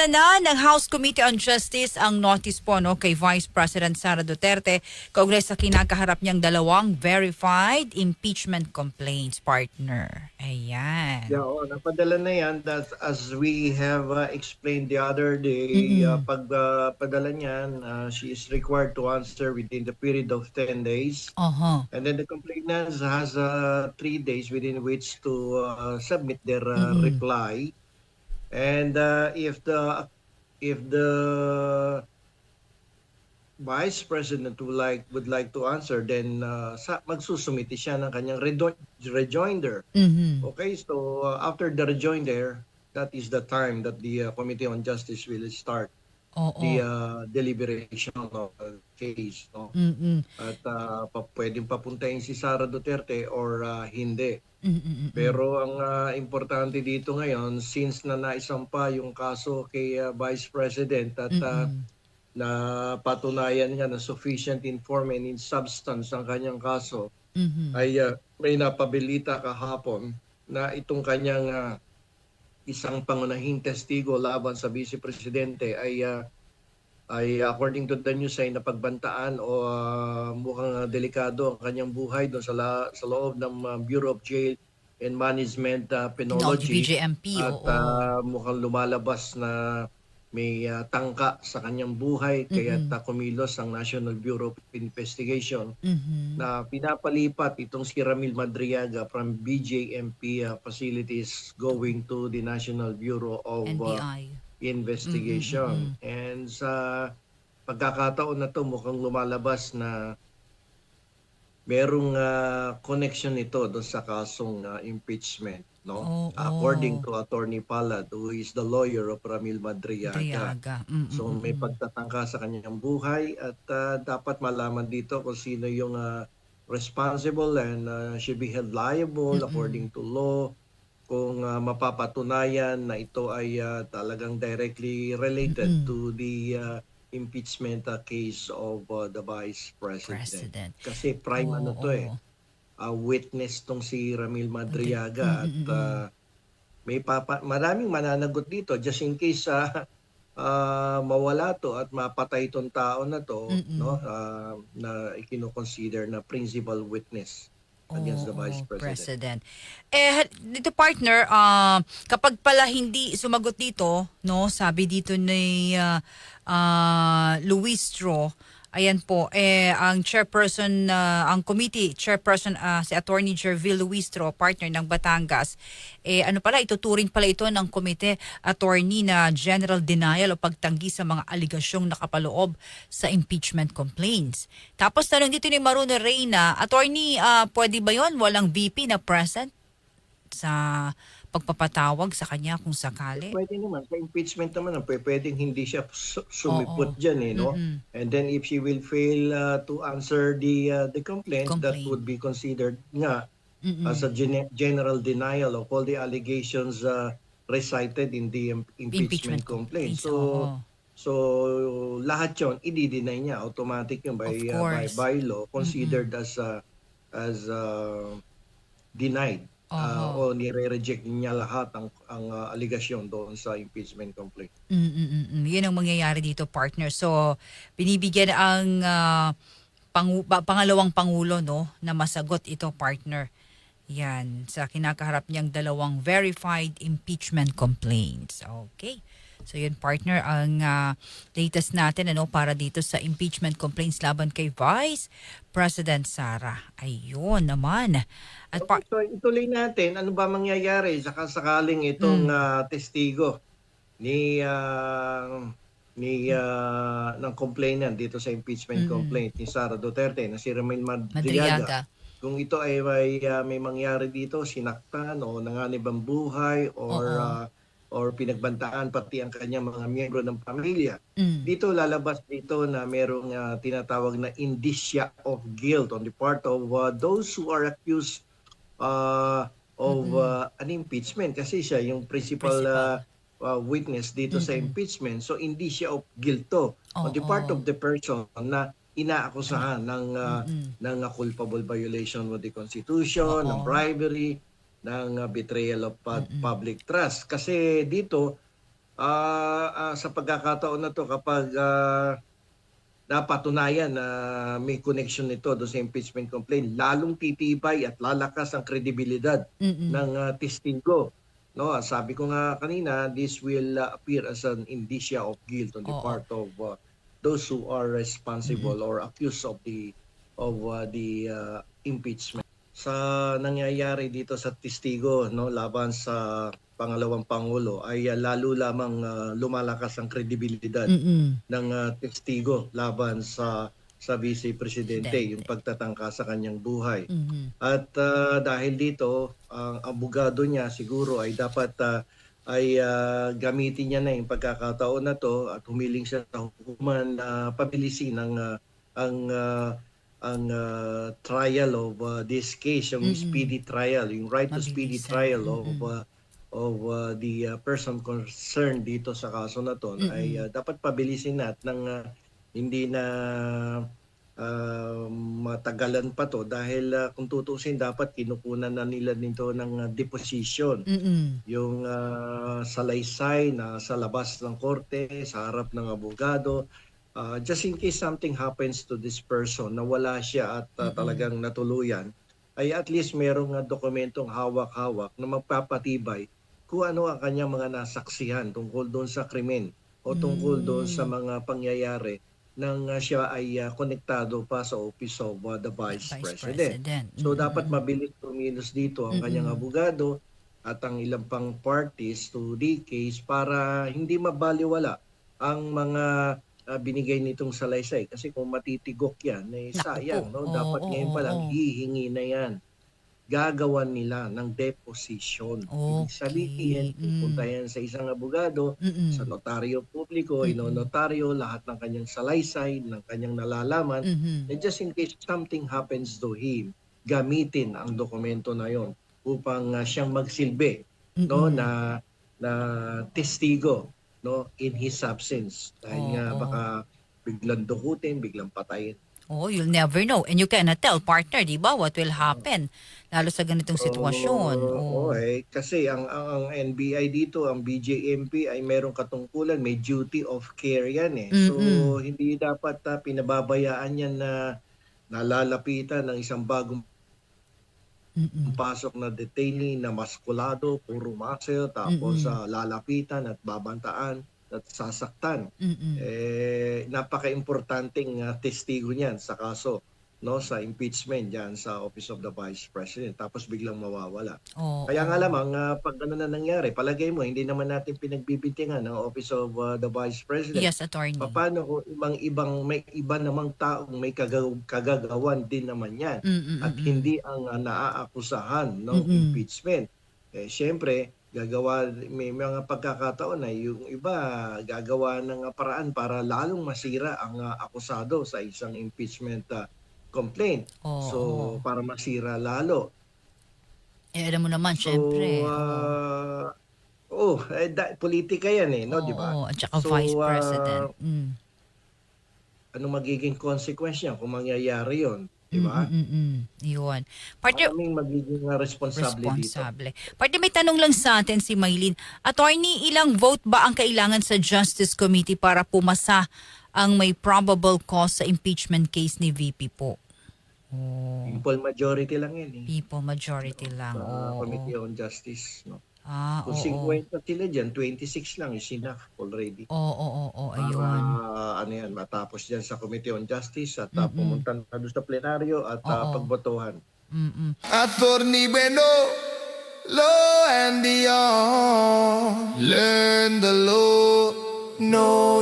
Pinadala na ng House Committee on Justice ang notice po kay Vice President Sara Duterte kaugnay sa kinakaharap niyang dalawang verified impeachment complaints, partner. Yeah, Ayan. napadala na yan. That as we have explained the other day, Mm-mm. pagpadala niyan, she is required to answer within the period of 10 days. Aha. And then the complainant has 3 days within which to submit their Mm-mm. reply. And if the Vice President would like to answer, then magsusumite siya ng kanyang rejoinder. Mm-hmm. Okay, so after the rejoinder, that is the time that the Committee on Justice will start the Oo. deliberation of the case. No? Mm-mm. At pwedeng papuntahin si Sara Duterte or hindi. Mm-mm. Pero ang importante dito ngayon, since na naisampa yung kaso kay Vice President at Mm-mm. na patunayan niya na sufficient in form and in substance ang kanyang kaso, Mm-hmm. ay may napabilita kahapon na itong kanyang isang pangunahing testigo laban sa Vice Presidente ay according to the news ay napagbantaan o mukhang delikado ang kanyang buhay doon sa loob ng Bureau of Jail and Management Penology BJMP, at oo. mukhang lumalabas na may tangka sa kanyang buhay kaya Mm-mm. kumilos ang National Bureau of Investigation Mm-hmm. na pinapalipat itong si Ramil Madriaga from BJMP facilities going to the National Bureau of NBI. Investigation. Mm-mm. And sa pagkakataon na to mukhang lumalabas na merong connection nito doon sa kasong impeachment, no? According Oo. to Attorney Palad, who is the lawyer of Ramil Madriaga. Driaga. So may pagtatangka sa kanyang buhay at dapat malaman dito kung sino yung responsible and should be held liable according to law kung mapapatunayan na ito ay talagang directly related to the impeachment case of the Vice President. Kasi prime to witness tong si Ramil Madriaga at maraming mananagot dito just in case mawala to at mapatay itong tao na to, no, na ikino-consider na principal witness against the Vice President. Dito partner, kapag pala hindi sumagot dito, no, sabi dito ni Luis Tro, ayan po, ang chairperson, ang committee chairperson, si Attorney Jervil Luistro, partner ng Batangas, ano pala, ituturing pala ito ng komite, attorney, na general denial o pagtanggi sa mga aligasyong nakapaloob sa impeachment complaints. Tapos tanong dito ni Maruna Reyna, attorney, pwede ba yon walang VP na present sa pagpapatawag sa kanya kung sakali? Pwede naman. Sa impeachment naman, pwedeng hindi siya sumipot dyan, no? And then if she will fail to answer the complaint, that would be considered nga as a general denial of all the allegations recited in the impeachment complaint. So lahat yon i-deny niya. Automatic yun by law, considered as denied. O nire-reject niya lahat ang aligasyon doon sa impeachment complaint. Yun ang mangyayari dito, partner. So, binibigyan ang pangalawang pangulo, no, na masagot ito, partner. Yan, sa kinakaharap niyang dalawang verified impeachment complaints. Okay. So yun, partner, ang latest natin para dito sa impeachment complaints laban kay Vice President Sara. Ayun naman. At so ituloy natin, ano ba mangyayari sakaling itong testigo ng complainant dito sa impeachment complaint ni Sara Duterte na si Ramil Madriaga. Kung ito ay may mangyari dito, sinaktan o nanganib ang buhay or pinagbantaan pati ang kanyang mga miyembro ng pamilya. Dito lalabas dito na merong tinatawag na indicia of guilt on the part of those who are accused of an impeachment kasi siya yung principal witness dito sa impeachment. So indicia of guilt to on the part of the person na inaakusahan ng culpable violation of the Constitution, ng bribery, ng betrayal of public trust. Kasi dito, Sa pagkakataon na 'to kapag napatunayan na may connection nito doon sa impeachment complaint, lalong titibay at lalakas ang kredibilidad Mm-mm. ng testigo. No, sabi ko nga kanina, this will appear as an indicia of guilt on the Oo. part of those who are Mm-mm. responsible or accused of the impeachment. Sa nangyayari dito sa testigo, no, laban sa pangalawang pangulo ay lalo lamang lumalakas ang kredibilidad Mm-mm. ng testigo laban sa Vice Presidente, yung Presidente. pagtatangka sa kanyang buhay. Mhm. At dahil dito, ang abogado niya siguro ay dapat gamitin niya na yung pagkakataon na to at humiling siya sa hukuman na pabilisin ang trial of this case, yung Mm-mm. speedy trial, yung right to speedy Mabilisan. trial Mm-mm. of the person concerned dito sa kaso na to ay Mm-mm. dapat pabilisin na at hindi na matagalan pa to dahil kung tutusin dapat kinukunan na nila nito ng deposition Mm-mm. yung salaysay na sa labas ng korte sa harap ng abogado, just in case something happens to this person na wala siya at Mm-mm. talagang natuluyan, ay at least merong dokumentong hawak-hawak na magpapatibay kung ano ang kanyang mga nasaksihan tungkol doon sa krimen o tungkol doon sa Mm. mga pangyayari nang siya ay konektado pa sa Office of the Vice Vice President. President. So dapat Mm-mm. mabilis kumilos dito ang kanyang Mm-mm. abogado at ang ilang pang parties to the case para hindi mabaliwala ang mga binigay nitong salaysay. Kasi kung matitigok yan, eh, Naku po. sayang. No? Oo, Dapat ngayon oo, pa lang, oo. hihingi na yan. Gagawan nila ng deposition. Ibig sabihin, Okay. pupunta yan sa isang abogado, sa Mm-mm. notaryo publiko, Mm-mm. inonotaryo lahat ng kanyang salaysay, ng kanyang nalalaman, Mhm. and just in case something happens to him, gamitin ang dokumento na yon upang siyang magsilbi, no, Mm-mm. na testigo, no, in his absence. Dahil nga baka Oo. biglang dukutin, biglang patayin. Oh, you'll never know. And you cannot tell, partner, di ba, what will happen? Lalo sa ganitong sitwasyon. Oh. Kasi ang NBI dito, ang BJMP ay merong katungkulan, may duty of care yan eh. So Mm-mm. hindi dapat pinababayaan yan na nalalapitan ng isang bagong Mm-mm. pasok na detainee na maskulado, puro muscle, tapos Mm-mm. lalapitan at babantaan at sasaktan. Mm-mm. Napaka-importanting testigo niyan sa kaso, no, sa impeachment diyan sa Office of the Vice President, tapos biglang mawawala. Kaya nga Oo. lamang pag ano na nangyari, palagay mo hindi naman natin pinagbibintangan ng Office of the Vice President. Yes, attorney. Paano kung may iba namang taong may kagagawan din naman yan Mm-mm. at Mm-mm. hindi ang naaakusahan ng Mm-mm. impeachment? Siyempre, may mga pagkakataon na yung iba gagawa ng paraan para lalong masira ang akusado sa isang impeachment complaint. So, Oo. para masira lalo. Alam mo naman, So, syempre. Oo. politika yan eh, no, di ba? Oo. At saka So, Vice President. ano magiging consequence niya kung mangyayari yon, di ba? Yun. Partner, Maraming magiging responsable dito. responsable. Partner, may tanong lang sa atin si Maylin. Attorney, ilang vote ba ang kailangan sa Justice Committee para pumasa ang may probable cause sa impeachment case ni VP po? Oh, Simple majority lang yan eh. people majority lang. Sa Oo. Committee on Justice. No? Kung Oo. 50 sila dyan, 26 lang is enough already. Oo, Para ayun. matapos dyan sa Committee on Justice at Mm-mm. pumunta na doon sa plenaryo at Oo. pagbotohan. Mm-mm. Attorney Bueno, law and beyond. Learn the law, know